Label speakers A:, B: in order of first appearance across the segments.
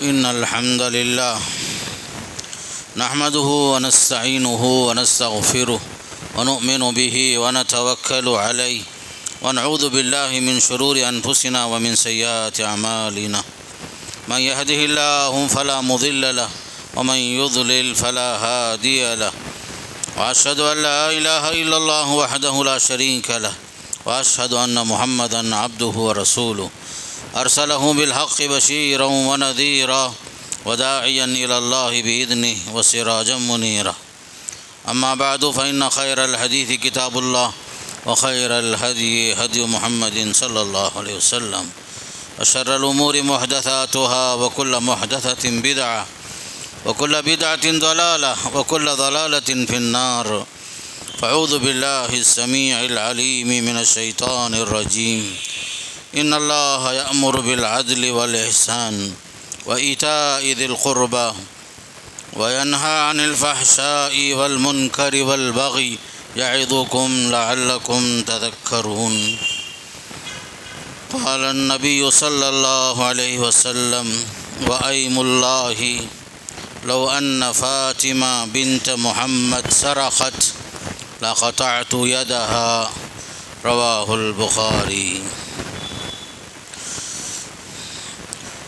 A: إن الحمد لله نحمده ونستعينه ونستغفره ونؤمن به ونتوكل عليه ونعوذ بالله من شرور أنفسنا ومن سيئات أعمالنا من يهده الله فلا مضل له ومن يضلل فلا هادي له وأشهد أن لا إله إلا الله وحده لا شريك له وأشهد أن محمدا عبده ورسوله أرسله بالحق بشيرا ونذيرا وداعيا إلى الله بإذنه وسراجا منيرا أما بعد فإن خير الحديث كتاب الله وخير الهدي هدي محمد صلى الله عليه وسلم وشر الأمور محدثاتها وكل محدثة بدعة وكل بدعة ضلالة وكل ضلالة في النار فأعوذ بالله السميع العليم من الشيطان الرجيم إن الله يأمر بالعدل والإحسان وإيتاء ذي القربى وينهى عن الفحشاء والمنكر والبغي يعظكم لعلكم تذكرون قال النبي صلى الله عليه وسلم وأيم الله لو أن فاطمة بنت محمد سرقت لقطعت يدها رواہ البخاری۔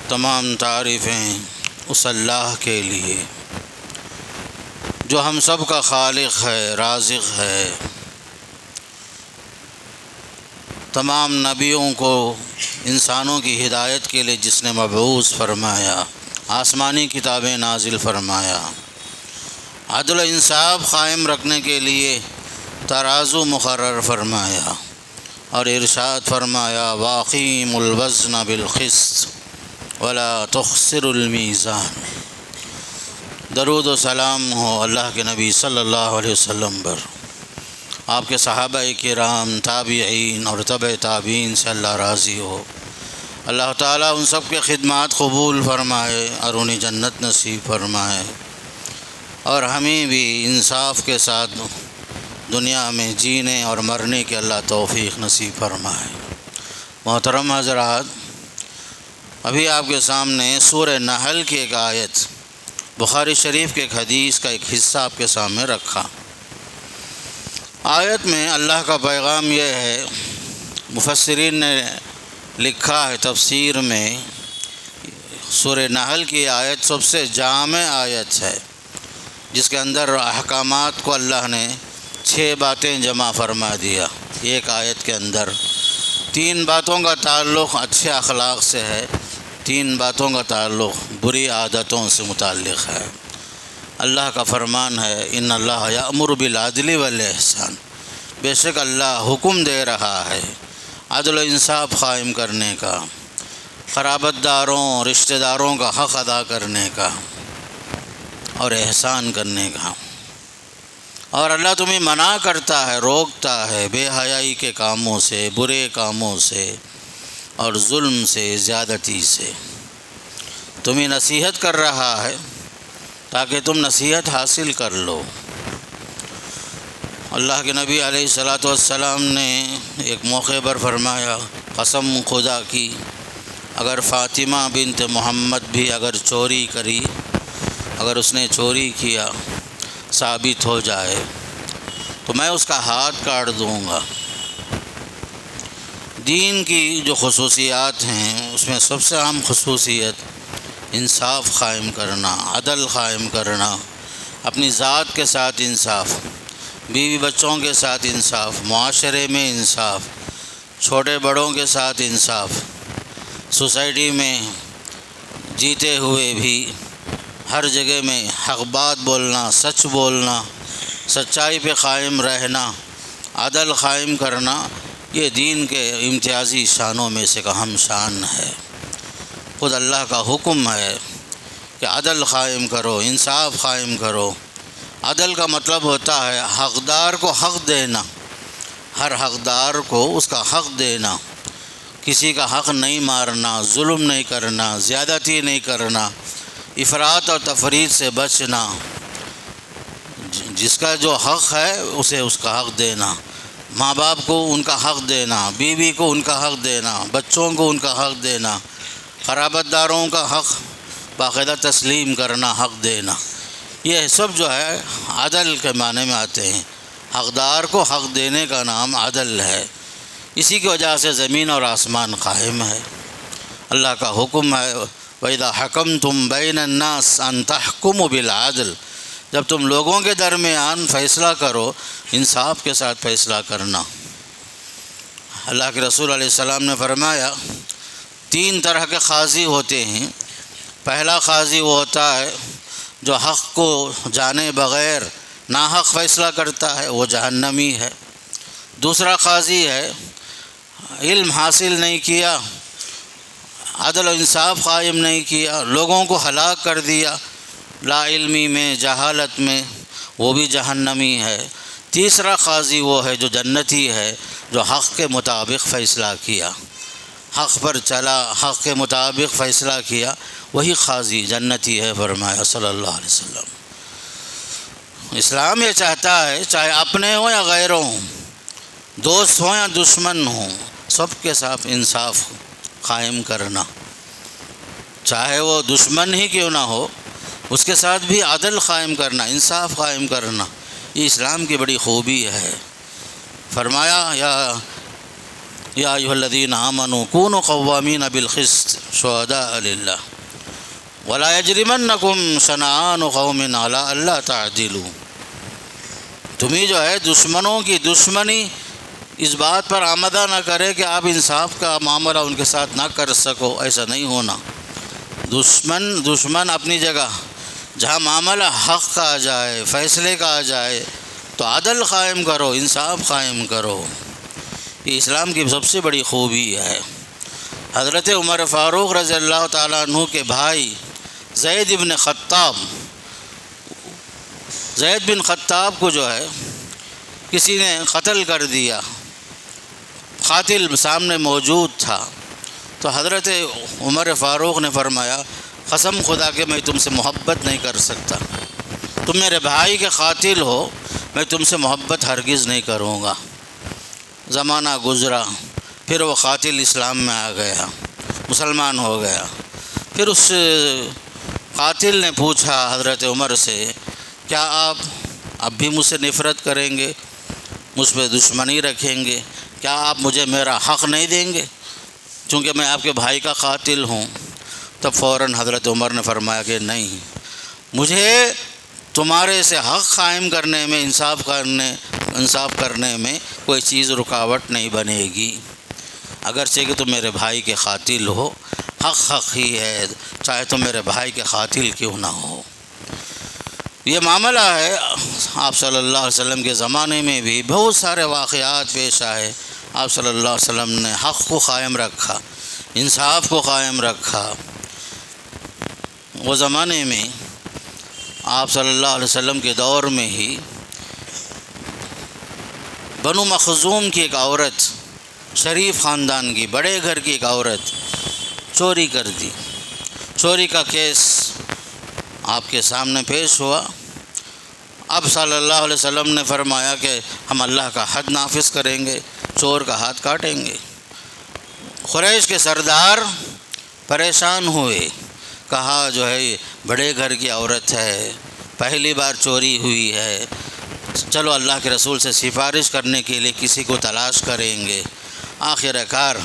A: تمام تعریفیں اس اللہ کے لیے جو ہم سب کا خالق ہے، رازق ہے۔ تمام نبیوں کو انسانوں کی ہدایت کے لیے جس نے مبعوث فرمایا، آسمانی کتابیں نازل فرمایا، عدل و انصاف قائم رکھنے کے لیے ترازو مقرر فرمایا اور ارشاد فرمایا واقیموا الوزن بالقسط ولا تخسروا الميزان۔ درود و سلام ہو اللہ کے نبی صلی اللہ علیہ وسلم پر، آپ کے صحابہ کرام، تابعین اور تبع تابعین سے اللہ راضی ہو۔ اللہ تعالیٰ ان سب کے خدمات قبول فرمائے اور انہیں جنت نصیب فرمائے، اور ہمیں بھی انصاف کے ساتھ دنیا میں جینے اور مرنے کے اللہ توفیق نصیب فرمائے۔ محترم حضرات، ابھی آپ کے سامنے سورہ نحل کی ایک آیت، بخاری شریف کے ایک حدیث کا ایک حصہ آپ کے سامنے رکھا۔ آیت میں اللہ کا پیغام یہ ہے، مفسرین نے لکھا ہے تفسیر میں، سورہ نحل کی آیت سب سے جامع آیت ہے، جس کے اندر احکامات کو اللہ نے 6 باتیں جمع فرما دیا۔ ایک آیت کے اندر 3 باتوں کا تعلق اچھے اخلاق سے ہے، 3 باتوں کا تعلق بری عادتوں سے متعلق ہے۔ اللہ کا فرمان ہے ان اللہ یأمر بالعدل والاحسان، بے شک اللہ حکم دے رہا ہے عدل و انصاف قائم کرنے کا، قرابت داروں رشتہ داروں کا حق ادا کرنے کا اور احسان کرنے کا، اور اللہ تمہیں منع کرتا ہے، روکتا ہے بے حیائی کے کاموں سے، برے کاموں سے اور ظلم سے، زیادتی سے۔ تمہیں نصیحت کر رہا ہے تاکہ تم نصیحت حاصل کر لو۔ اللہ کے نبی علیہ الصلاۃ والسلام نے ایک موقع پر فرمایا، قسم خدا کی اگر فاطمہ بنت محمد بھی اگر چوری کری، اگر اس نے چوری کیا ثابت ہو جائے تو میں اس کا ہاتھ کاٹ دوں گا۔ دین کی جو خصوصیات ہیں اس میں سب سے اہم خصوصیت انصاف قائم کرنا، عدل قائم کرنا، اپنی ذات کے ساتھ انصاف، بیوی بچوں کے ساتھ انصاف، معاشرے میں انصاف، چھوٹے بڑوں کے ساتھ انصاف، سوسائٹی میں جیتے ہوئے بھی ہر جگہ میں حق بات بولنا، سچ بولنا، سچائی پہ قائم رہنا، عدل قائم کرنا، یہ دین کے امتیازی شانوں میں سے اہم شان ہے۔ خود اللہ کا حکم ہے کہ عدل قائم کرو، انصاف قائم کرو۔ عدل کا مطلب ہوتا ہے حقدار کو حق دینا، ہر حقدار کو اس کا حق دینا، کسی کا حق نہیں مارنا، ظلم نہیں کرنا، زیادتی نہیں کرنا، افراط اور تفریط سے بچنا، جس کا جو حق ہے اسے اس کا حق دینا، ماں باپ کو ان کا حق دینا، بیوی کو ان کا حق دینا، بچوں کو ان کا حق دینا، قرابت داروں کا حق باقاعدہ تسلیم کرنا، حق دینا، یہ سب جو ہے عدل کے معنی میں آتے ہیں۔ حقدار کو حق دینے کا نام عدل ہے۔ اسی کی وجہ سے زمین اور آسمان قائم ہے۔ اللہ کا حکم ہے وَإِذَا حَكَمْتُمْ بَيْنَ النَّاسِ أَن تَحْكُمُوا بِالْعَدْلِ، جب تم لوگوں کے درمیان فیصلہ کرو، انصاف کے ساتھ فیصلہ کرنا۔ اللہ کے رسول علیہ السلام نے فرمایا 3 طرح کے قاضی ہوتے ہیں۔ پہلا قاضی وہ ہوتا ہے جو حق کو جانے بغیر ناحق فیصلہ کرتا ہے، وہ جہنمی ہے۔ دوسرا قاضی ہے علم حاصل نہیں کیا، عدل و انصاف قائم نہیں کیا، لوگوں کو ہلاک کر دیا لا علمی میں، جہالت میں، وہ بھی جہنمی ہے۔ تیسرا قاضی وہ ہے جو جنتی ہے، جو حق کے مطابق فیصلہ کیا، حق پر چلا، حق کے مطابق فیصلہ کیا، وہی قاضی جنتی ہے، فرمایا صلی اللہ علیہ وسلم۔ اسلام یہ چاہتا ہے چاہے اپنے ہوں یا غیروں ہوں، دوست ہوں یا دشمن ہوں، سب کے ساتھ انصاف قائم کرنا، چاہے وہ دشمن ہی کیوں نہ ہو، اس کے ساتھ بھی عدل قائم کرنا، انصاف قائم کرنا، یہ اسلام کی بڑی خوبی ہے۔ فرمایا یا ایھا الذین آمنوا کونوا قوامین بالقسط شہداء للہ ولا یجرمنکم شنآن قوم علی الا تعدلوا، تمہیں جو ہے دشمنوں کی دشمنی اس بات پر آمدہ نہ کرے کہ آپ انصاف کا معاملہ ان کے ساتھ نہ کر سکو، ایسا نہیں ہونا۔ دشمن اپنی جگہ، جہاں معاملہ حق کا آ جائے، فیصلے کا آ جائے تو عدل قائم کرو، انصاف قائم کرو، یہ اسلام کی سب سے بڑی خوبی ہے۔ حضرت عمر فاروق رضی اللہ تعالیٰ عنہ کے بھائی زید بن خطاب کو جو ہے کسی نے قتل کر دیا، قاتل سامنے موجود تھا، تو حضرت عمر فاروق نے فرمایا قسم خدا کہ میں تم سے محبت نہیں کر سکتا، تم میرے بھائی کے قاتل ہو، میں تم سے محبت ہرگز نہیں کروں گا۔ زمانہ گزرا، پھر وہ قاتل اسلام میں آ گیا، مسلمان ہو گیا۔ پھر اس قاتل نے پوچھا حضرت عمر سے کیا آپ اب بھی مجھ سے نفرت کریں گے، مجھ پہ دشمنی رکھیں گے، کیا آپ مجھے میرا حق نہیں دیں گے چونکہ میں آپ کے بھائی کا قاتل ہوں؟ تب فوراً حضرت عمر نے فرمایا کہ نہیں، مجھے تمہارے سے حق قائم کرنے میں، انصاف کرنے میں کوئی چیز رکاوٹ نہیں بنے گی، اگرچہ کہ تم میرے بھائی کے قاتل ہو، حق ہی ہے، چاہے تم میرے بھائی کے قاتل کیوں نہ ہو۔ یہ معاملہ ہے آپ صلی اللہ علیہ وسلم کے زمانے میں بھی بہت سارے واقعات پیش آئے، آپ صلی اللہ علیہ وسلم نے حق کو قائم رکھا، انصاف کو قائم رکھا۔ وہ زمانے میں آپ صلی اللہ علیہ وسلم کے دور میں ہی بنو مخزوم کی ایک عورت، شریف خاندان کی، بڑے گھر کی ایک عورت چوری کر دی۔ چوری کا کیس آپ کے سامنے پیش ہوا۔ اب صلی اللہ علیہ وسلم نے فرمایا کہ ہم اللہ کا حد نافذ کریں گے، چور کا ہاتھ کاٹیں گے۔ قریش کے سردار پریشان ہوئے، کہا جو ہے یہ بڑے گھر کی عورت ہے، پہلی بار چوری ہوئی ہے، چلو اللہ کے رسول سے سفارش کرنے کے لیے کسی کو تلاش کریں گے۔ آخر کار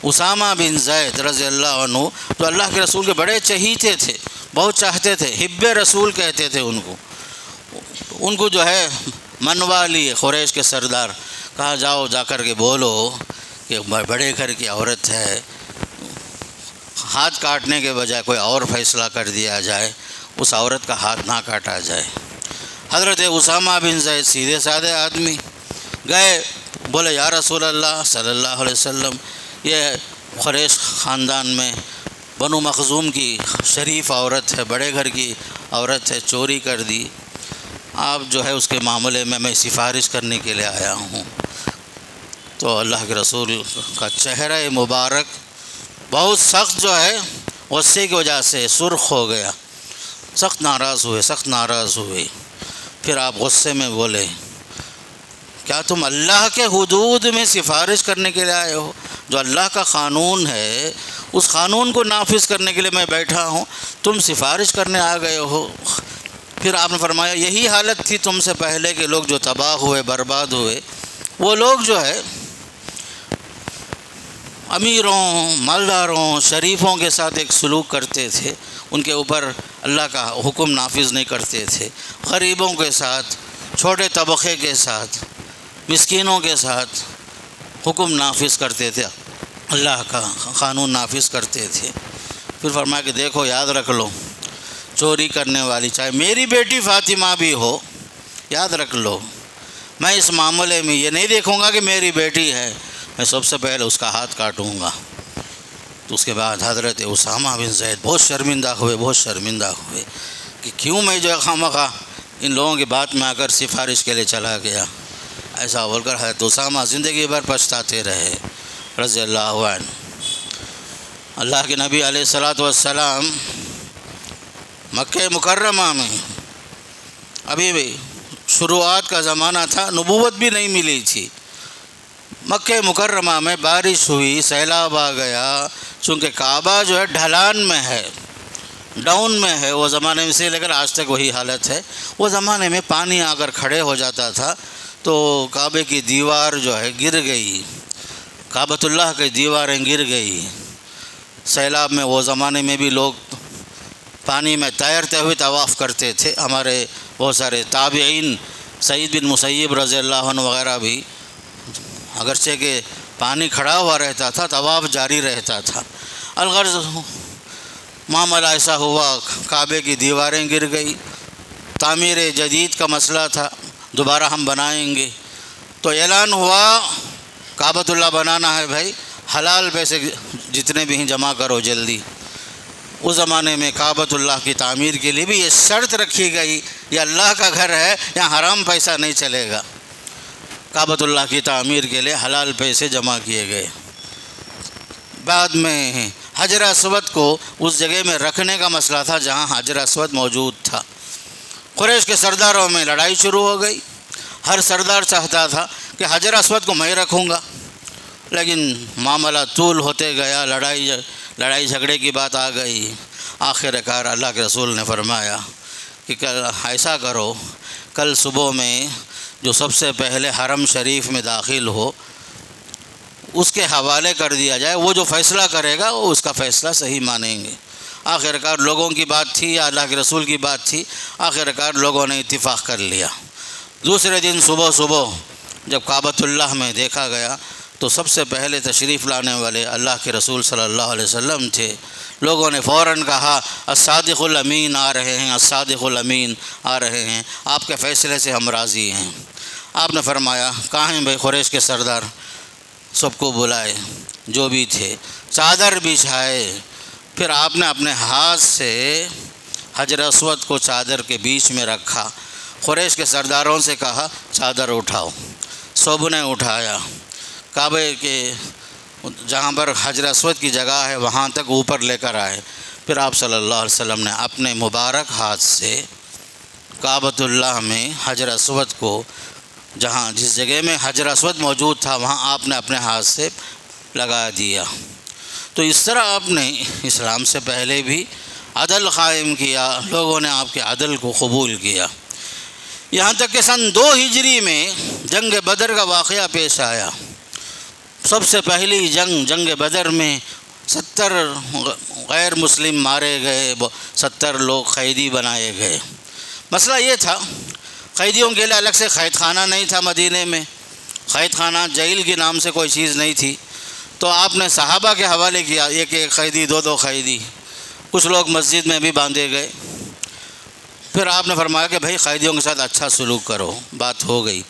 A: اسامہ بن زید رضی اللہ عنہ، جو اللہ کے رسول کے بڑے چہیتے تھے، بہت چاہتے تھے، حب رسول کہتے تھے ان کو جو ہے منوا لیے قریش کے سردار، کہا جاؤ جا کر کے بولو کہ بڑے گھر کی عورت ہے، ہاتھ کاٹنے کے بجائے کوئی اور فیصلہ کر دیا جائے، اس عورت کا ہاتھ نہ کاٹا جائے۔ حضرت اسامہ بن زید سیدھے سادے آدمی گئے، بولے یا رسول اللہ صلی اللہ علیہ وسلم، یہ قریش خاندان میں بنو مخزوم کی شریف عورت ہے، بڑے گھر کی عورت ہے، چوری کر دی، آپ جو ہے اس کے معاملے میں سفارش کرنے کے لیے آیا ہوں۔ تو اللہ کے رسول کا چہرہ مبارک بہت سخت جو ہے غصے کی وجہ سے سرخ ہو گیا، سخت ناراض ہوئے۔ پھر آپ غصے میں بولے کیا تم اللہ کے حدود میں سفارش کرنے کے لیے آئے ہو؟ جو اللہ کا قانون ہے اس قانون کو نافذ کرنے کے لیے میں بیٹھا ہوں، تم سفارش کرنے آ گئے ہو۔ پھر آپ نے فرمایا یہی حالت تھی تم سے پہلے کے لوگ جو تباہ ہوئے، برباد ہوئے۔ وہ لوگ جو ہے امیروں، مالداروں، شریفوں کے ساتھ ایک سلوک کرتے تھے، ان کے اوپر اللہ کا حکم نافذ نہیں کرتے تھے۔ غریبوں کے ساتھ، چھوٹے طبقے کے ساتھ، مسکینوں کے ساتھ حکم نافذ کرتے تھے، اللہ کا قانون نافذ کرتے تھے۔ پھر فرمایا کہ دیکھو یاد رکھ لو، چوری کرنے والی چاہے میری بیٹی فاطمہ بھی ہو، یاد رکھ لو میں اس معاملے میں یہ نہیں دیکھوں گا کہ میری بیٹی ہے، میں سب سے پہلے اس کا ہاتھ کاٹوں گا۔ تو اس کے بعد حضرت اسامہ بن زید بہت شرمندہ ہوئے کہ کیوں میں جو ہے خواہ ان لوگوں کی بات میں آ کر سفارش کے لیے چلا گیا۔ ایسا بول کر حضرت اسامہ زندگی بھر پچھتاتے رہے رضی اللہ عنہ۔ اللہ کے نبی علیہ الصلاۃ والسلام مکہ مکرمہ میں ابھی بھی شروعات کا زمانہ تھا، نبوت بھی نہیں ملی تھی۔ مکہ مکرمہ میں بارش ہوئی، سیلاب آ گیا، چونکہ کعبہ جو ہے ڈھلان میں ہے، ڈاؤن میں ہے، وہ زمانے میں سے لے کر آج تک وہی حالت ہے۔ وہ زمانے میں پانی آ کر کھڑے ہو جاتا تھا تو کعبے کی دیوار جو ہے گر گئی، کعبۃ اللہ کی دیواریں گر گئی۔ سیلاب میں وہ زمانے میں بھی لوگ پانی میں تیرتے ہوئے طواف کرتے تھے۔ ہمارے بہت سارے تابعین، سعید بن مسیب رضی اللہ عنہ وغیرہ بھی، اگرچہ کہ پانی کھڑا ہوا رہتا تھا طواف جاری رہتا تھا۔ الغرض معاملہ ایسا ہوا، کعبے کی دیواریں گر گئی، تعمیر جدید کا مسئلہ تھا، دوبارہ ہم بنائیں گے، تو اعلان ہوا کعبۃ اللہ بنانا ہے بھائی، حلال پیسے جتنے بھی ہیں جمع کرو جلدی۔ اس زمانے میں کعبۃ اللہ کی تعمیر کے لیے بھی یہ شرط رکھی گئی، یہ اللہ کا گھر ہے، یہاں حرام پیسہ نہیں چلے گا۔ کعبۃ اللہ کی تعمیر کے لیے حلال پیسے جمع کیے گئے۔ بعد میں حجر اسود کو اس جگہ میں رکھنے کا مسئلہ تھا جہاں حجر اسود موجود تھا۔ قریش کے سرداروں میں لڑائی شروع ہو گئی، ہر سردار چاہتا تھا کہ حجر اسود کو میں رکھوں گا، لیکن معاملہ طول ہوتے گیا، لڑائی جھگڑے کی بات آ گئی۔ آخر کار اللہ کے رسول نے فرمایا کہ ایسا کرو، کل صبح میں جو سب سے پہلے حرم شریف میں داخل ہو اس کے حوالے کر دیا جائے، وہ جو فیصلہ کرے گا وہ اس کا فیصلہ صحیح مانیں گے۔ آخر کار لوگوں کی بات تھی یا اللہ کے رسول کی بات تھی، آخر کار لوگوں نے اتفاق کر لیا۔ دوسرے دن صبح جب کعبۃ اللہ میں دیکھا گیا تو سب سے پہلے تشریف لانے والے اللہ کے رسول صلی اللہ علیہ وسلم تھے۔ لوگوں نے فوراً کہا الصادق الامین آ رہے ہیں، الصادق الامین آ رہے ہیں، آپ کے فیصلے سے ہم راضی ہیں۔ آپ نے فرمایا کہاں ہیں بھائی قریش کے سردار؟ سب کو بلائے جو بھی تھے، چادر بچھائے، پھر آپ نے اپنے ہاتھ سے حجر اسود کو چادر کے بیچ میں رکھا، قریش کے سرداروں سے کہا چادر اٹھاؤ، سب نے اٹھایا، کعبے کے جہاں پر حجر اسود کی جگہ ہے وہاں تک اوپر لے کر آئے۔ پھر آپ صلی اللہ علیہ وسلم نے اپنے مبارک ہاتھ سے کعبۃ اللہ میں حجر اسود کو، جس جگہ میں حجر اسود موجود تھا وہاں آپ نے اپنے ہاتھ سے لگا دیا۔ تو اس طرح آپ نے اسلام سے پہلے بھی عدل قائم کیا، لوگوں نے آپ کے عدل کو قبول کیا، یہاں تک کہ سن 2 ہجری میں جنگ بدر کا واقعہ پیش آیا۔ سب سے پہلی جنگ بدر میں 70 غیر مسلم مارے گئے، 70 لوگ قیدی بنائے گئے۔ مسئلہ یہ تھا قیدیوں کے لیے الگ سے قید خانہ نہیں تھا مدینے میں، قید خانہ جیل کے نام سے کوئی چیز نہیں تھی، تو آپ نے صحابہ کے حوالے کیا، ایک قیدی، 2 قیدی، کچھ لوگ مسجد میں بھی باندھے گئے۔ پھر آپ نے فرمایا کہ بھائی قیدیوں کے ساتھ اچھا سلوک کرو، بات ہو گئی۔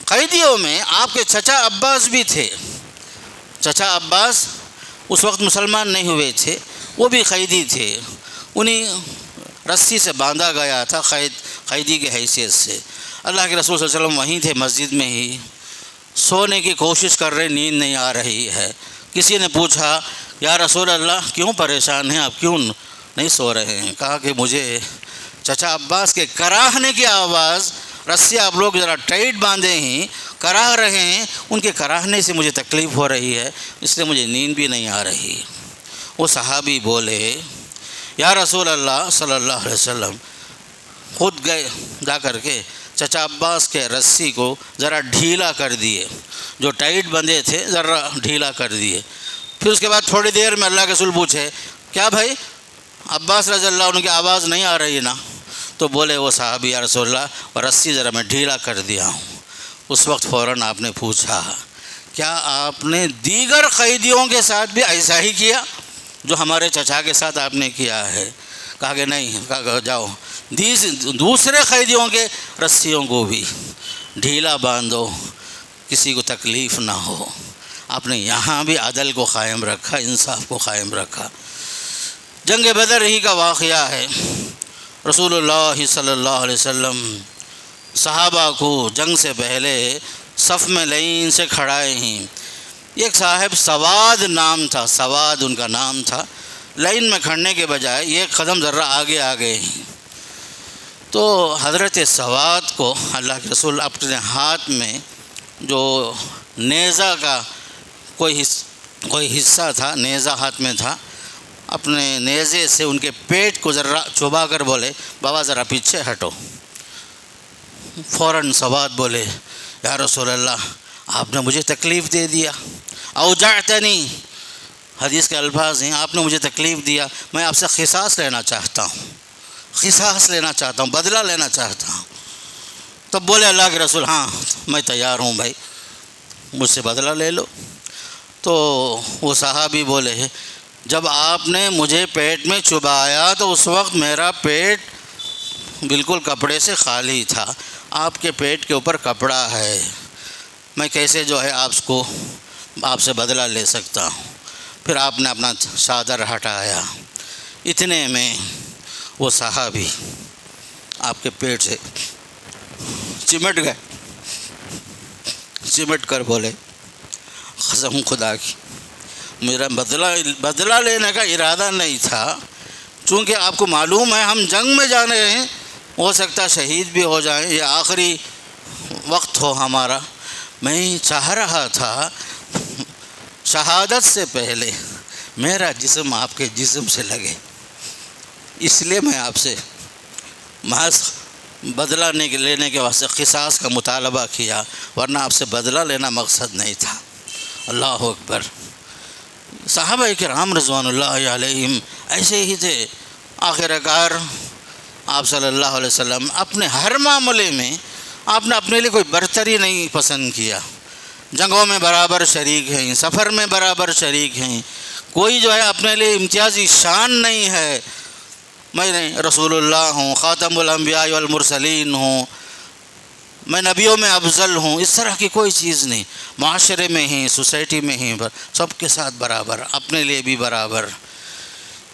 A: قیدیوں میں آپ کے چچا عباس بھی تھے، چچا عباس اس وقت مسلمان نہیں ہوئے تھے، وہ بھی قیدی تھے، انہیں رسی سے باندھا گیا تھا قیدی کی حیثیت سے۔ اللہ کے رسول صلی اللہ علیہ وسلم وہیں تھے مسجد میں ہی، سونے کی کوشش کر رہے، نیند نہیں آ رہی ہے۔ کسی نے پوچھا یا رسول اللہ کیوں پریشان ہیں آپ، کیوں نہیں سو رہے ہیں؟ کہا کہ مجھے چچا عباس کے کراہنے کی آواز، رسی آپ لوگ ذرا ٹائٹ باندھے ہیں، کراہ رہے ہیں، ان کے کراہنے سے مجھے تکلیف ہو رہی ہے، اس لیے مجھے نیند بھی نہیں آ رہی۔ وہ صحابی بولے یا رسول اللہ صلی اللہ علیہ وسلم، خود گئے جا کر کے چچا عباس کے رسی کو ذرا ڈھیلا کر دیے، جو ٹائٹ بندھے تھے ذرا ڈھیلا کر دیے۔ پھر اس کے بعد تھوڑی دیر میں اللہ کے رسول پوچھے کیا بھائی عباس رضی اللہ عنہ کی آواز نہیں آ رہی نا؟ تو بولے وہ صحابی یا رسول اللہ اور رسی ذرا میں ڈھیلا کر دیا ہوں۔ اس وقت فوراً آپ نے پوچھا کیا آپ نے دیگر قیدیوں کے ساتھ بھی ایسا ہی کیا جو ہمارے چچا کے ساتھ آپ نے کیا ہے؟ کہا کہ نہیں۔ کہا جاؤ دوسرے قیدیوں کے رسیوں کو بھی ڈھیلا باندھو، کسی کو تکلیف نہ ہو۔ آپ نے یہاں بھی عدل کو قائم رکھا، انصاف کو قائم رکھا۔ جنگ بدر ہی کا واقعہ ہے۔ رسول اللہ صلی اللہ علیہ وسلم صحابہ کو جنگ سے پہلے صف میں لائن سے کھڑائے ہیں۔ ایک صاحب سواد نام تھا، سواد ان کا نام تھا، لائن میں کھڑنے کے بجائے ایک قدم ذرا آگے آ گئے ہیں۔ تو حضرت سواد کو اللہ کے رسول اپنے ہاتھ میں جو نیزہ کا کوئی حصہ تھا، نیزہ ہاتھ میں تھا، اپنے نیزے سے ان کے پیٹ کو ذرا چبا کر بولے بابا ذرا پیچھے ہٹو۔ فوراً سواد بولے یا رسول اللہ آپ نے مجھے تکلیف دے دیا، اوجعتنی، حدیث کے الفاظ ہیں، آپ نے مجھے تکلیف دیا، میں آپ سے قصاص لینا چاہتا ہوں، قصاص لینا چاہتا ہوں، بدلہ لینا چاہتا ہوں۔ تب بولے اللہ کے رسول ہاں میں تیار ہوں بھائی، مجھ سے بدلہ لے لو۔ تو وہ صحابی بولے جب آپ نے مجھے پیٹ میں چبایا تو اس وقت میرا پیٹ بالکل کپڑے سے خالی تھا، آپ کے پیٹ کے اوپر کپڑا ہے، میں کیسے جو ہے آپ سے بدلہ لے سکتا ہوں؟ پھر آپ نے اپنا چادر ہٹایا، اتنے میں وہ صحابی آپ کے پیٹ سے چمٹ گئے، چمٹ کر بولے قسم خدا کی میرا بدلہ لینے کا ارادہ نہیں تھا، چونکہ آپ کو معلوم ہے ہم جنگ میں جانے ہیں، ہو سکتا شہید بھی ہو جائیں، یہ آخری وقت ہو ہمارا، میں چاہ رہا تھا شہادت سے پہلے میرا جسم آپ کے جسم سے لگے، اس لیے میں آپ سے محض بدلہ لینے کے واسطے قصاص کا مطالبہ کیا، ورنہ آپ سے بدلہ لینا مقصد نہیں تھا۔ اللہ اکبر۔ صحابہ کرام رضوان اللہ علیہم ایسے ہی تھے، آخر کار آپ صلی اللہ علیہ وسلم اپنے ہر معاملے میں آپ نے اپنے لیے کوئی برتری نہیں پسند کیا، جنگوں میں برابر شریک ہیں، سفر میں برابر شریک ہیں، کوئی جو ہے اپنے لیے امتیازی شان نہیں ہے، میں رسول اللہ ہوں، خاتم الانبیاء والمرسلین ہوں، میں نبیوں میں افضل ہوں، اس طرح کی کوئی چیز نہیں، معاشرے میں ہی، سوسائٹی میں ہی سب کے ساتھ برابر، اپنے لیے بھی برابر۔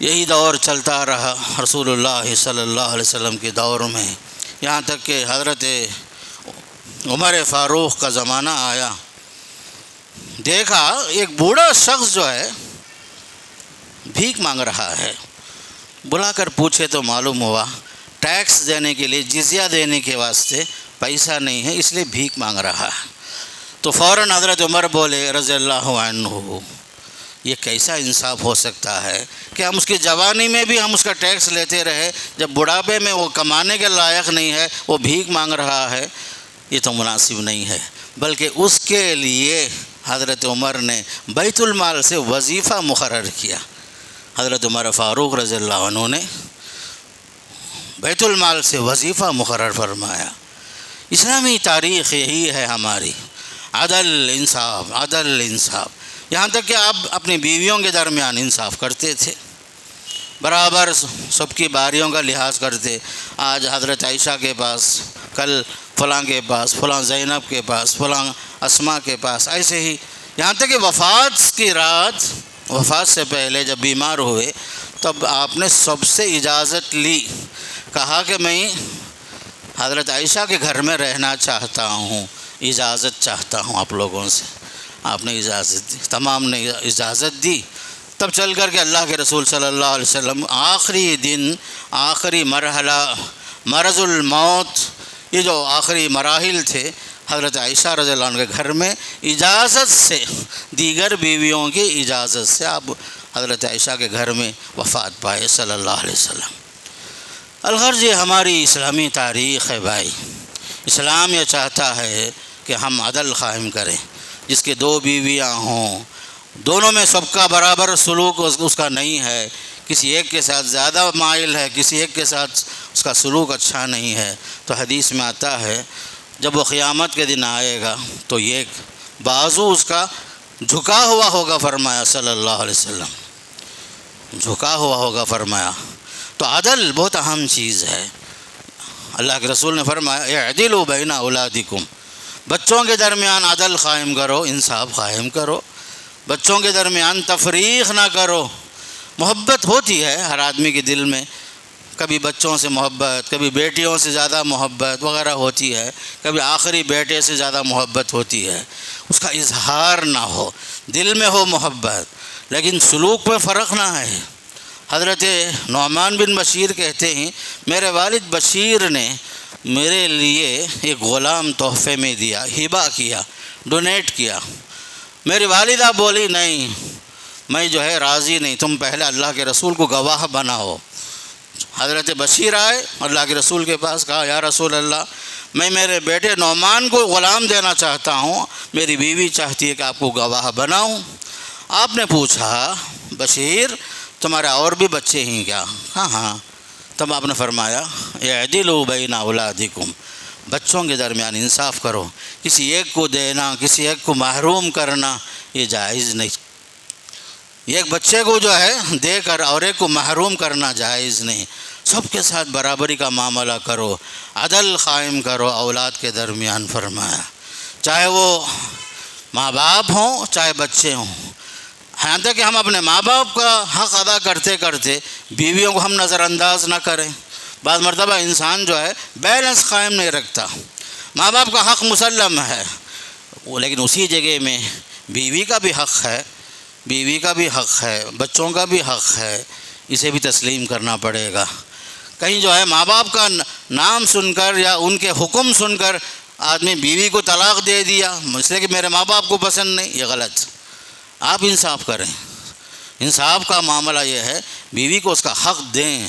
A: یہی دور چلتا رہا رسول اللہ صلی اللہ علیہ وسلم کے دور میں، یہاں تک کہ حضرت عمر فاروق کا زمانہ آیا، دیکھا ایک بوڑھا شخص جو ہے بھیک مانگ رہا ہے، بلا کر پوچھے تو معلوم ہوا ٹیکس دینے کے لیے، جزیہ دینے کے واسطے پیسہ نہیں ہے، اس لیے بھیک مانگ رہا ہے۔ تو فوراً حضرت عمر بولے رضی اللہ عنہ یہ کیسا انصاف ہو سکتا ہے کہ ہم اس کی جوانی میں بھی ہم اس کا ٹیکس لیتے رہے، جب بڑھاپے میں وہ کمانے کے لائق نہیں ہے، وہ بھیک مانگ رہا ہے، یہ تو مناسب نہیں ہے۔ بلکہ اس کے لیے حضرت عمر نے بیت المال سے وظیفہ مقرر کیا، حضرت عمر فاروق رضی اللہ عنہ نے بیت المال سے وظیفہ مقرر فرمایا۔ اسلامی تاریخ یہی ہے ہماری، عدل انصاف، عدل انصاف، یہاں تک کہ آپ اپنی بیویوں کے درمیان انصاف کرتے تھے، برابر سب کی باریوں کا لحاظ کرتے۔ آج حضرت عائشہ کے پاس، کل فلاں کے پاس، فلاں زینب کے پاس، فلاں اسماء کے پاس، ایسے ہی یہاں تک کہ وفات کی رات، وفات سے پہلے جب بیمار ہوئے تب آپ نے سب سے اجازت لی، کہا کہ میں حضرت عائشہ کے گھر میں رہنا چاہتا ہوں، اجازت چاہتا ہوں آپ لوگوں سے۔ آپ نے اجازت دی، تمام نے اجازت دی، تب چل کر کے اللہ کے رسول صلی اللہ علیہ وسلم آخری دن، آخری مرحلہ، مرض الموت، یہ جو آخری مراحل تھے، حضرت عائشہ رضی اللہ عنہ کے گھر میں اجازت سے، دیگر بیویوں کی اجازت سے آپ حضرت عائشہ کے گھر میں وفات پائے صلی اللہ علیہ وسلم۔ الغرض یہ ہماری اسلامی تاریخ ہے بھائی۔ اسلام یہ چاہتا ہے کہ ہم عدل قائم کریں، جس کے 2 بیویاں ہوں، دونوں میں سب کا برابر سلوک اس کا نہیں ہے، کسی ایک کے ساتھ زیادہ مائل ہے، کسی ایک کے ساتھ اس کا سلوک اچھا نہیں ہے، تو حدیث میں آتا ہے جب وہ قیامت کے دن آئے گا تو یہ بازو اس کا جھکا ہوا ہوگا، فرمایا صلی اللہ علیہ وسلم، جھکا ہوا ہوگا فرمایا۔ تو عدل بہت اہم چیز ہے۔ اللہ کے رسول نے فرمایا اعدلوا بین اولادکم، بچوں کے درمیان عدل قائم کرو، انصاف قائم کرو، بچوں کے درمیان تفریق نہ کرو۔ محبت ہوتی ہے ہر آدمی کے دل میں، کبھی بچوں سے محبت، کبھی بیٹیوں سے زیادہ محبت وغیرہ ہوتی ہے، کبھی آخری بیٹے سے زیادہ محبت ہوتی ہے، اس کا اظہار نہ ہو، دل میں ہو محبت لیکن سلوک میں فرق نہ ہے۔ حضرت نعمان بن بشیر کہتے ہیں میرے والد بشیر نے میرے لیے ایک غلام تحفے میں دیا، ہبہ کیا، ڈونیٹ کیا۔ میری والدہ بولی نہیں، میں جو ہے راضی نہیں، تم پہلے اللہ کے رسول کو گواہ بناؤ۔ حضرت بشیر آئے اللہ کے رسول کے پاس، کہا یا رسول اللہ میں میرے بیٹے نعمان کو غلام دینا چاہتا ہوں، میری بیوی چاہتی ہے کہ آپ کو گواہ بناؤں۔ آپ نے پوچھا بشیر تمہارے اور بھی بچے ہیں کیا؟ ہاں ہاں۔ تب آپ نے فرمایا اعدلوا بین اولادکم، بچوں کے درمیان انصاف کرو، کسی ایک کو دینا، کسی ایک کو محروم کرنا یہ جائز نہیں، ایک بچے کو جو ہے دے کر اور ایک کو محروم کرنا جائز نہیں، سب کے ساتھ برابری کا معاملہ کرو، عدل قائم کرو اولاد کے درمیان فرمایا، چاہے وہ ماں باپ ہوں چاہے بچے ہوں۔ یہاں تک کہ ہم اپنے ماں باپ کا حق ادا کرتے کرتے بیویوں کو ہم نظر انداز نہ کریں۔ بعض مرتبہ انسان جو ہے بیلنس قائم نہیں رکھتا، ماں باپ کا حق مسلم ہے لیکن اسی جگہ میں بیوی کا بھی حق ہے، بیوی کا بھی حق ہے، بچوں کا بھی حق ہے، اسے بھی تسلیم کرنا پڑے گا۔ کہیں جو ہے ماں باپ کا نام سن کر یا ان کے حکم سن کر آدمی بیوی کو طلاق دے دیا اس لیے کہ میرے ماں باپ کو پسند نہیں، یہ غلط۔ آپ انصاف کریں، انصاف کا معاملہ یہ ہے بیوی کو اس کا حق دیں۔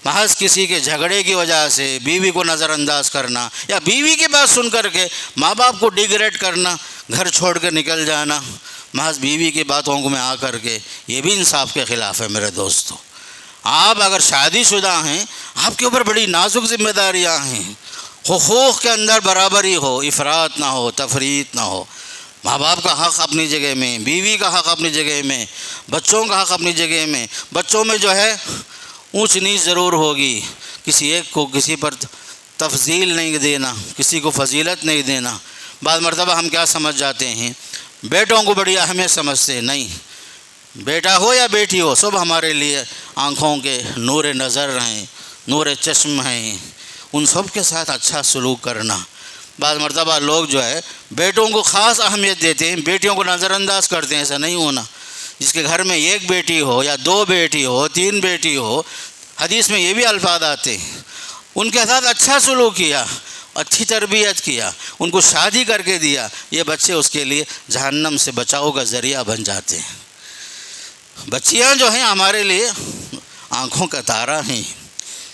A: محض کسی کے جھگڑے کی وجہ سے بیوی کو نظر انداز کرنا یا بیوی کی بات سن کر کے ماں باپ کو ڈیگریڈ کرنا، گھر چھوڑ کے نکل جانا محض بیوی کی باتوں میں آ کر کے، یہ بھی انصاف کے خلاف ہے میرے دوستو۔ آپ اگر شادی شدہ ہیں آپ کے اوپر بڑی نازک ذمہ داریاں ہیں، حقوق کے اندر برابری ہو، افراط نہ ہو، تفریط نہ ہو، ماں باپ کا حق اپنی جگہ میں، بیوی کا حق اپنی جگہ میں، بچوں کا حق اپنی جگہ میں۔ بچوں میں جو ہے اونچ نیچ ضرور ہوگی، کسی ایک کو کسی پر تفضیل نہیں دینا، کسی کو فضیلت نہیں دینا۔ بعض مرتبہ ہم کیا سمجھ جاتے ہیں، بیٹوں کو بڑی اہمیت سمجھتے ہیں، نہیں، بیٹا ہو یا بیٹی ہو سب ہمارے لیے آنکھوں کے نور نظر ہیں، نور چشم ہیں، ان سب کے ساتھ اچھا سلوک کرنا۔ بعض مرتبہ لوگ جو ہے بیٹوں کو خاص اہمیت دیتے ہیں، بیٹیوں کو نظر انداز کرتے ہیں، ایسا نہیں ہونا۔ جس کے گھر میں 1 بیٹی ہو یا 2 بیٹی ہو، 3 بیٹی ہو، حدیث میں یہ بھی الفاظ آتے ہیں، ان کے ساتھ اچھا سلوک کیا، اچھی تربیت کیا، ان کو شادی کر کے دیا، یہ بچے اس کے لیے جہنم سے بچاؤ کا ذریعہ بن جاتے ہیں۔ بچیاں جو ہیں ہمارے لیے آنکھوں کا تارا ہیں،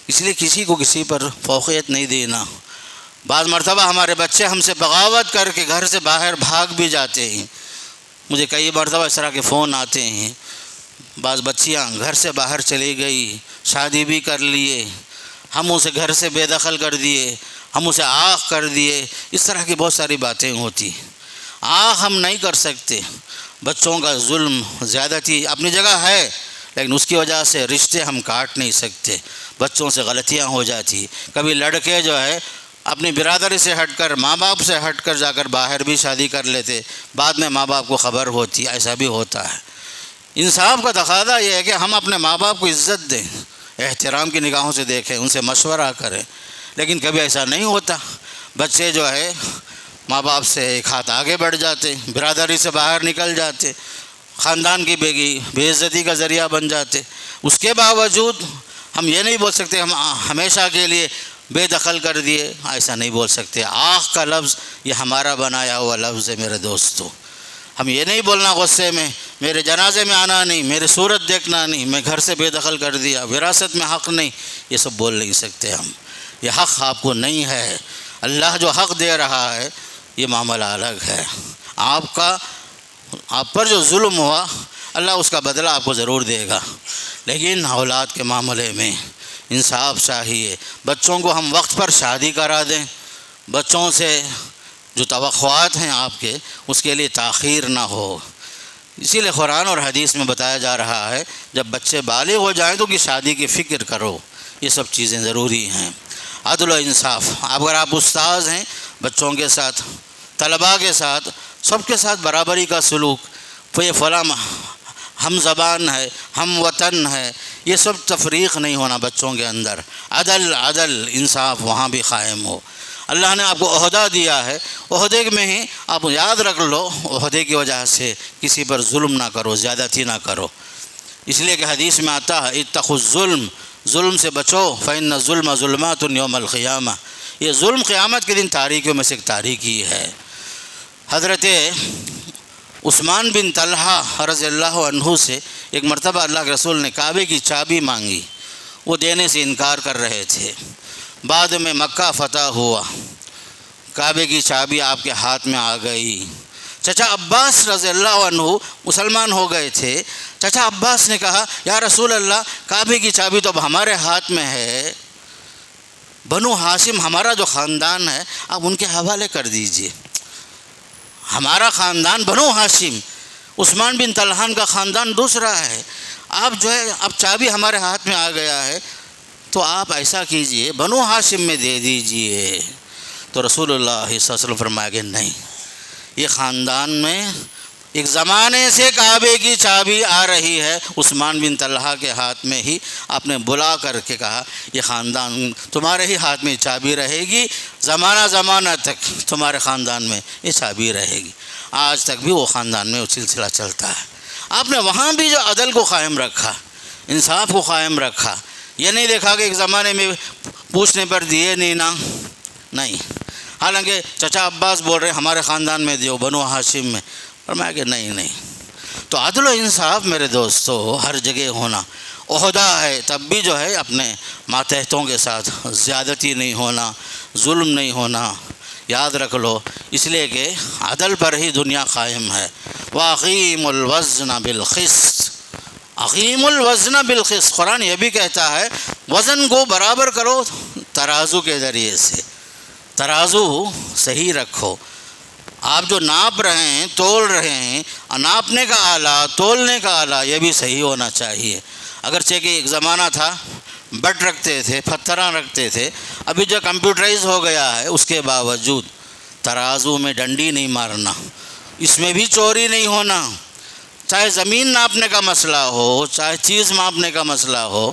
A: اس لیے کسی کو کسی پر فوقیت نہیں دینا۔ بعض مرتبہ ہمارے بچے ہم سے بغاوت کر کے گھر سے باہر بھاگ بھی جاتے ہیں، مجھے کئی مرتبہ اس طرح کے فون آتے ہیں، بعض بچیاں گھر سے باہر چلی گئی، شادی بھی کر لیے، ہم اسے گھر سے بے دخل کر دیے، ہم اسے آنکھ کر دیے، اس طرح کی بہت ساری باتیں ہوتی۔ آنکھ ہم نہیں کر سکتے، بچوں کا ظلم زیادتی اپنی جگہ ہے لیکن اس کی وجہ سے رشتے ہم کاٹ نہیں سکتے، بچوں سے غلطیاں ہو جاتی۔ کبھی لڑکے جو ہے اپنی برادری سے ہٹ کر، ماں باپ سے ہٹ کر جا کر باہر بھی شادی کر لیتے، بعد میں ماں باپ کو خبر ہوتی، ایسا بھی ہوتا ہے۔ انصاف کا تقاضا یہ ہے کہ ہم اپنے ماں باپ کو عزت دیں، احترام کی نگاہوں سے دیکھیں، ان سے مشورہ کریں، لیکن کبھی ایسا نہیں ہوتا۔ بچے جو ہے ماں باپ سے ایک ہاتھ آگے بڑھ جاتے، برادری سے باہر نکل جاتے، خاندان کی بے عزتی کا ذریعہ بن جاتے۔ اس کے باوجود ہم یہ نہیں بول سکتے ہم ہمیشہ کے لیے بے دخل کر دیے، ایسا نہیں بول سکتے۔ آنکھ کا لفظ یہ ہمارا بنایا ہوا لفظ ہے میرے دوستو، ہم یہ نہیں بولنا غصے میں میرے جنازے میں آنا نہیں، میری صورت دیکھنا نہیں، میں گھر سے بے دخل کر دیا، وراثت میں حق نہیں، یہ سب بول نہیں سکتے ہم۔ یہ حق آپ کو نہیں ہے۔ اللہ جو حق دے رہا ہے یہ معاملہ الگ ہے۔ آپ پر جو ظلم ہوا اللہ اس کا بدلہ آپ کو ضرور دے گا، لیکن اولاد کے معاملے میں انصاف چاہیے۔ بچوں کو ہم وقت پر شادی کرا دیں، بچوں سے جو توقعات ہیں آپ کے اس کے لیے تاخیر نہ ہو۔ اسی لیے قرآن اور حدیث میں بتایا جا رہا ہے جب بچے بالغ ہو جائیں تو کہ شادی کی فکر کرو۔ یہ سب چیزیں ضروری ہیں۔ عدل و انصاف، اگر آپ استاذ ہیں بچوں کے ساتھ، طلباء کے ساتھ، سب کے ساتھ برابری کا سلوک، تو یہ فلاں ہم زبان ہے، ہم وطن ہے، یہ سب تفریق نہیں ہونا بچوں کے اندر۔ عدل انصاف وہاں بھی قائم ہو۔ اللہ نے آپ کو عہدہ دیا ہے، عہدے میں ہی آپ یاد رکھ لو، عہدے کی وجہ سے کسی پر ظلم نہ کرو، زیادتی نہ کرو۔ اس لیے کہ حدیث میں آتا ہے اتقوا الظلم، ظلم سے بچو، فإن الظلم ظلمات یوم القیامہ، یہ ظلم قیامت کے دن تاریکیوں میں سے ایک تاریکی ہے۔ حضرت عثمان بن طلحہ رضی اللہ عنہ سے ایک مرتبہ اللہ کے رسول نے کعبے کی چابی مانگی، وہ دینے سے انکار کر رہے تھے۔ بعد میں مکہ فتح ہوا، کعبے کی چابی آپ کے ہاتھ میں آ گئی۔ چچا عباس رضی اللہ عنہ مسلمان ہو گئے تھے۔ چچا عباس نے کہا یا رسول اللہ، کعبے کی چابی تو اب ہمارے ہاتھ میں ہے، بنو ہاشم ہمارا جو خاندان ہے آپ ان کے حوالے کر دیجئے۔ ہمارا خاندان بنو ہاشم، عثمان بن طلحہ کا خاندان دوسرا ہے، آپ جو ہے اب چابی ہمارے ہاتھ میں آ گیا ہے تو آپ ایسا کیجئے بنو ہاشم میں دے دیجئے۔ تو رسول اللہ صلی اللہ علیہ وسلم فرمایا کہ نہیں، یہ خاندان میں ایک زمانے سے کعبے کی چابی آ رہی ہے، عثمان بن طلحہ کے ہاتھ میں ہی۔ آپ نے بلا کر کے کہا یہ خاندان تمہارے ہی ہاتھ میں چابی رہے گی، زمانہ تک تمہارے خاندان میں یہ چابی رہے گی۔ آج تک بھی وہ خاندان میں وہ سلسلہ چلتا ہے۔ آپ نے وہاں بھی جو عدل کو قائم رکھا، انصاف کو قائم رکھا، یہ نہیں دیکھا کہ ایک زمانے میں پوچھنے پر دیے نہیں، حالانکہ چچا عباس بول رہے ہمارے خاندان میں دیو، بنو ہاشم میں، فرمایا کہ نہیں۔ تو عدل و انصاف میرے دوستو ہر جگہ ہونا۔ عہدہ ہے تب بھی جو ہے اپنے ماتحتوں کے ساتھ زیادتی نہیں ہونا، ظلم نہیں ہونا، یاد رکھ لو، اس لیے کہ عدل پر ہی دنیا قائم ہے۔ وَأَقِیمُوا الْوَزْنَ بِالْقِسْطِ، اقیم الوزن بالقسط، قرآن یہ بھی کہتا ہے وزن کو برابر کرو ترازو کے ذریعے سے، ترازو صحیح رکھو۔ آپ جو ناپ رہے ہیں، تول رہے ہیں، ناپنے کا آلہ، تولنے کا آلہ یہ بھی صحیح ہونا چاہیے۔ اگرچہ کہ ایک زمانہ تھا بٹ رکھتے تھے، پتھراں رکھتے تھے، ابھی جو کمپیوٹرائز ہو گیا ہے اس کے باوجود ترازو میں ڈنڈی نہیں مارنا، اس میں بھی چوری نہیں ہونا۔ چاہے زمین ناپنے کا مسئلہ ہو، چاہے چیز ماپنے کا مسئلہ ہو،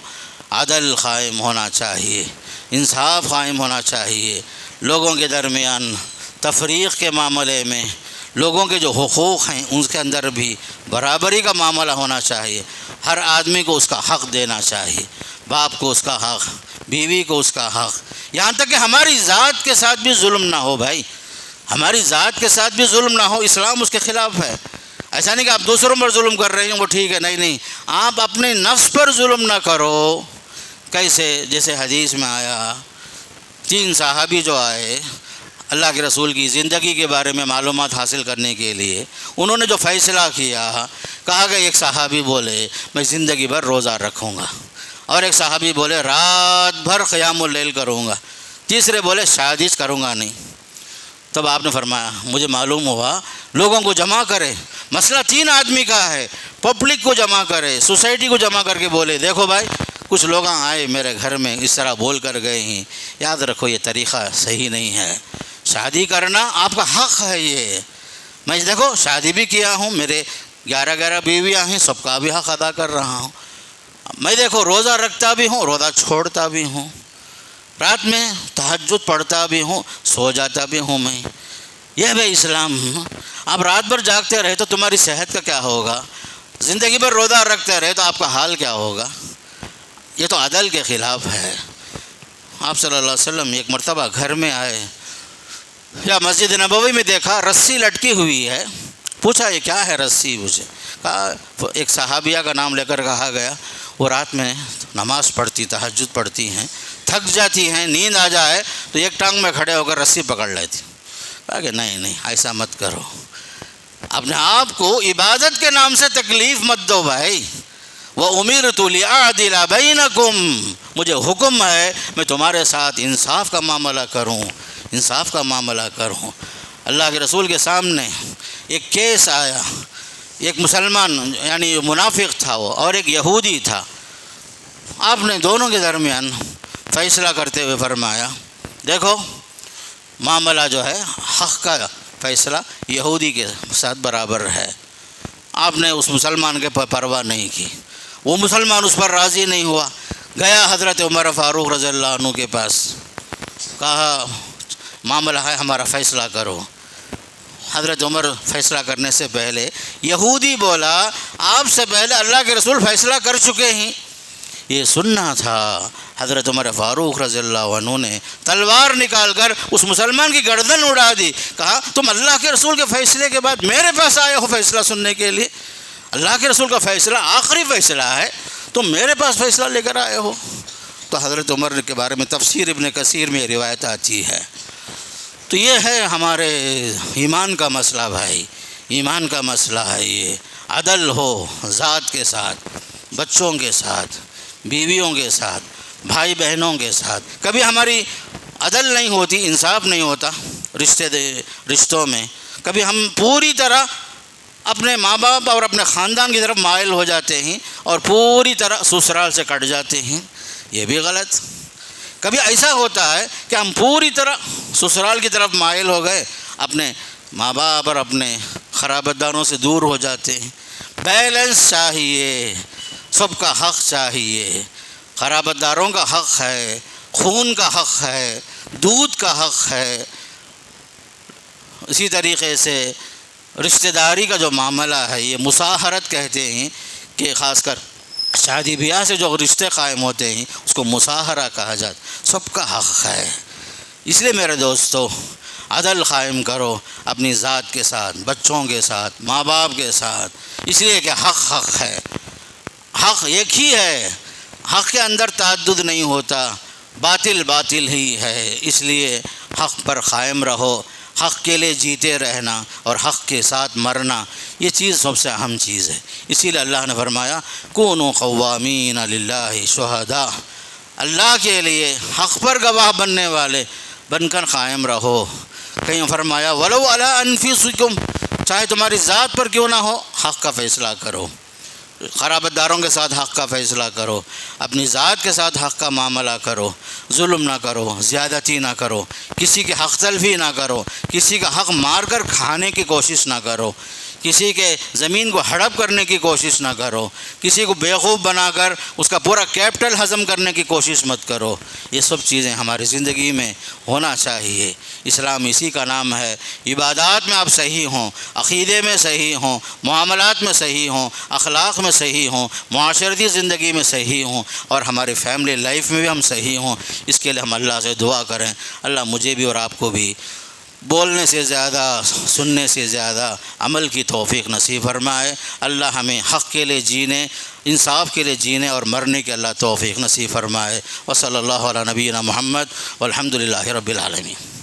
A: عدل قائم ہونا چاہیے، انصاف قائم ہونا چاہیے۔ لوگوں کے درمیان تفریق کے معاملے میں لوگوں کے جو حقوق ہیں ان کے اندر بھی برابری کا معاملہ ہونا چاہیے۔ ہر آدمی کو اس کا حق دینا چاہیے، باپ کو اس کا حق، بیوی کو اس کا حق، یہاں تک کہ ہماری ذات کے ساتھ بھی ظلم نہ ہو۔ بھائی ہماری ذات کے ساتھ بھی ظلم نہ ہو، اسلام اس کے خلاف ہے۔ ایسا نہیں کہ آپ دوسروں پر ظلم کر رہے ہیں وہ ٹھیک ہے، نہیں، آپ اپنے نفس پر ظلم نہ کرو۔ کیسے؟ جیسے حدیث میں آیا 3 صحابی جو آئے اللہ کے رسول کی زندگی کے بارے میں معلومات حاصل کرنے کے لیے، انہوں نے جو فیصلہ کیا، کہا کہ ایک صحابی بولے میں زندگی بھر روزہ رکھوں گا، اور ایک صحابی بولے رات بھر قیام اللیل کروں گا، تیسرے بولے شادی کروں گا نہیں۔ تب آپ نے فرمایا مجھے معلوم ہوا لوگوں کو جمع کرے، مسئلہ 3 آدمی کا ہے، پبلک کو جمع کرے، سوسائٹی کو جمع کر کے بولے دیکھو بھائی کچھ لوگ آئے میرے گھر میں اس طرح بول کر گئے ہیں، یاد رکھو یہ طریقہ صحیح نہیں ہے۔ شادی کرنا آپ کا حق ہے، یہ میں دیکھو شادی بھی کیا ہوں، میرے 11 بیویاں ہیں، سب کا بھی حق ادا کر رہا ہوں۔ میں دیکھو روزہ رکھتا بھی ہوں، روزہ چھوڑتا بھی ہوں، رات میں تہجد پڑھتا بھی ہوں، سو جاتا بھی ہوں میں۔ یہ ہے اسلام۔ آپ رات بھر جاگتے رہے تو تمہاری صحت کا کیا ہوگا؟ زندگی بھر روزہ رکھتے رہے تو آپ کا حال کیا ہوگا؟ یہ تو عدل کے خلاف ہے۔ آپ صلی اللہ علیہ وسلم ایک مرتبہ گھر میں آئے یا مسجد نبوی میں دیکھا رسی لٹکی ہوئی ہے، پوچھا یہ کیا ہے رسی؟ مجھے کہا ایک صحابیہ کا نام لے کر کہا گیا، وہ رات میں نماز پڑھتی، تہجد پڑھتی ہیں، تھک جاتی ہیں، نیند آ جائے تو ایک ٹانگ میں کھڑے ہو کر رسی پکڑ لیتی۔ کہا کہ نہیں ایسا مت کرو، اپنے آپ کو عبادت کے نام سے تکلیف مت دو بھائی۔ وَأُمِرْتُ لِأَعْدِلَ بَيْنَكُمْ، مجھے حکم ہے میں تمہارے ساتھ انصاف کا معاملہ کروں، انصاف کا معاملہ کروں۔ اللہ کے رسول کے سامنے ایک کیس آیا، ایک مسلمان یعنی منافق تھا وہ، اور ایک یہودی تھا۔ آپ نے دونوں کے درمیان فیصلہ کرتے ہوئے فرمایا دیکھو معاملہ جو ہے حق کا فیصلہ یہودی کے ساتھ برابر ہے۔ آپ نے اس مسلمان کے پرواہ نہیں کی، وہ مسلمان اس پر راضی نہیں ہوا، گیا حضرت عمر فاروق رضی اللہ عنہ کے پاس، کہا معاملہ ہے ہمارا فیصلہ کرو۔ حضرت عمر فیصلہ کرنے سے پہلے یہودی بولا آپ سے پہلے اللہ کے رسول فیصلہ کر چکے ہیں۔ یہ سننا تھا۔ حضرت عمر فاروق رضی اللہ عنہ نے تلوار نکال کر اس مسلمان کی گردن اڑا دی، کہا تم اللہ کے رسول کے فیصلے کے بعد میرے پاس آئے ہو فیصلہ سننے کے لیے؟ اللہ کے رسول کا فیصلہ آخری فیصلہ ہے، تم میرے پاس فیصلہ لے کر آئے ہو۔ تو حضرت عمر کے بارے میں تفسیر ابن کثیر میں یہ روایت آتی ہے۔ تو یہ ہے ہمارے ایمان کا مسئلہ بھائی، ایمان کا مسئلہ ہے یہ۔ عدل ہو ذات کے ساتھ، بچوں کے ساتھ، بیویوں کے ساتھ، بھائی بہنوں کے ساتھ۔ کبھی ہماری عدل نہیں ہوتی، انصاف نہیں ہوتا رشتوں میں، کبھی ہم پوری طرح اپنے ماں باپ اور اپنے خاندان کی طرف مائل ہو جاتے ہیں اور پوری طرح سسرال سے کٹ جاتے ہیں، یہ بھی غلط۔ کبھی ایسا ہوتا ہے کہ ہم پوری طرح سسرال کی طرف مائل ہو گئے، اپنے ماں باپ اور اپنے قرابت داروں سے دور ہو جاتے ہیں۔ بیلنس چاہیے، سب کا حق چاہیے، قرابت داروں کا حق ہے، خون کا حق ہے، دودھ کا حق ہے۔ اسی طریقے سے رشتہ داری کا جو معاملہ ہے یہ مساہرت کہتے ہیں، کہ خاص کر شادی بیاہ سے جو رشتے قائم ہوتے ہیں اس کو مساہرہ کہا جاتا، سب کا حق ہے۔ اس لیے میرے دوستو عدل قائم کرو اپنی ذات کے ساتھ، بچوں کے ساتھ، ماں باپ کے ساتھ، اس لیے کہ حق ہے، حق ایک ہی ہے، حق کے اندر تعدد نہیں ہوتا، باطل ہی ہے۔ اس لیے حق پر قائم رہو، حق کے لیے جیتے رہنا اور حق کے ساتھ مرنا، یہ چیز سب سے اہم چیز ہے۔ اسی لیے اللہ نے فرمایا کونوا قوامین للہ شہداء، اللہ کے لیے حق پر گواہ بننے والے بن کر قائم رہو۔ کہیں فرمایا ولو علی انفسکم، چاہے تمہاری ذات پر کیوں نہ ہو، حق کا فیصلہ کرو، قرابت داروں کے ساتھ حق کا فیصلہ کرو، اپنی ذات کے ساتھ حق کا معاملہ کرو، ظلم نہ کرو، زیادتی نہ کرو، کسی کے حق تلفی نہ کرو، کسی کا حق مار کر کھانے کی کوشش نہ کرو، کسی کے زمین کو ہڑپ کرنے کی کوشش نہ کرو، کسی کو بیوقوف بنا کر اس کا پورا کیپٹل ہضم کرنے کی کوشش مت کرو۔ یہ سب چیزیں ہماری زندگی میں ہونا چاہیے۔ اسلام اسی کا نام ہے۔ عبادات میں آپ صحیح ہوں، عقیدے میں صحیح ہوں، معاملات میں صحیح ہوں، اخلاق میں صحیح ہوں، معاشرتی زندگی میں صحیح ہوں، اور ہماری فیملی لائف میں بھی ہم صحیح ہوں۔ اس کے لیے ہم اللہ سے دعا کریں، اللہ مجھے بھی اور آپ کو بھی بولنے سے زیادہ، سننے سے زیادہ عمل کی توفیق نصیب فرمائے۔ اللہ ہمیں حق کے لیے جینے، انصاف کے لیے جینے اور مرنے کے اللہ توفیق نصیب فرمائے۔ وصلی اللہ علی نبینا محمد والحمد للہ رب العالمین۔